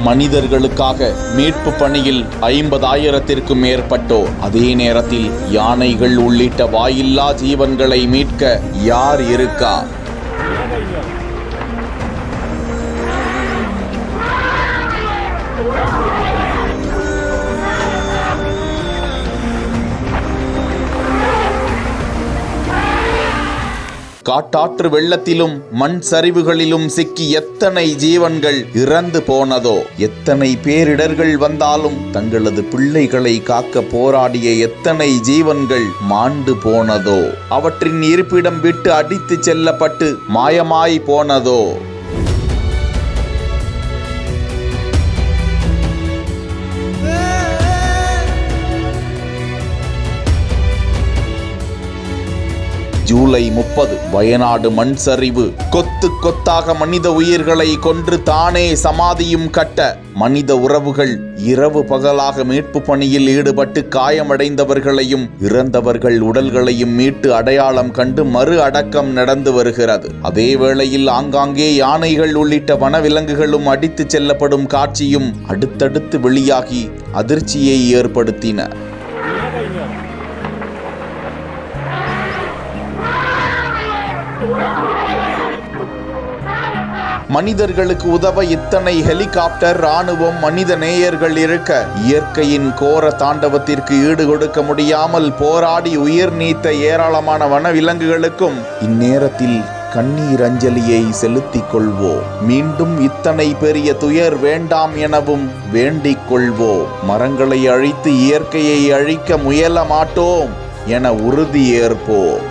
மனிதர்களுக்காக மீட்பு பணியில் 50,000-த்திற்கும் மேற்பட்டோர். அதே நேரத்தில் யானைகள் உள்ளிட்ட வாயில்லா ஜீவன்களை மீட்க யார் இருக்கா? காட்டாற்று வெள்ளத்திலும் மண் சரிவுகளிலும் சிக்கி எத்தனை ஜீவன்கள் இறந்து போனதோ, எத்தனை பேரிடர்கள் வந்தாலும் தங்களது பிள்ளைகளை காக்க போராடிய எத்தனை ஜீவன்கள் மாண்டு போனதோ, அவற்றின் இருப்பிடம் விட்டு அடித்து செல்லப்பட்டு மாயமாய் போனதோ. ஜூலை 30 வயநாடு மண் சரிவு. கொத்து கொத்தாக மனித உயிர்களை கொன்று தானே சமாதியும் கட்ட மனித உறவுகள் இரவு பகலாக மீட்பு பணியில் ஈடுபட்டு காயமடைந்தவர்களையும் இறந்தவர்கள் உடல்களையும் மீட்டு அடையாளம் கண்டு மறு அடக்கம் நடந்து வருகிறது. அதே வேளையில் ஆங்காங்கே யானைகள் உள்ளிட்ட வனவிலங்குகளும் அடித்து செல்லப்படும் காட்சியும் அடுத்தடுத்து வெளியாகி அதிர்ச்சியை ஏற்படுத்தின. மனிதர்களுக்கு உதவ இத்தனை ஹெலிகாப்டர், ராணுவம், மனித நேயர்கள் இருக்க இயற்கையின் கோர தாண்டவத்திற்கு ஈடு கொடுக்க முடியாமல் போராடி உயிர் நீத்த ஏராளமான வனவிலங்குகளுக்கும் இந்நேரத்தில் கண்ணீர் அஞ்சலியை செலுத்திக் கொள்வோம். மீண்டும் இத்தனை பெரிய துயர் வேண்டாம் எனவும் வேண்டிக் கொள்வோம். மரங்களை அழித்து இயற்கையை அழிக்க முயல மாட்டோம் என உறுதியேற்போம்.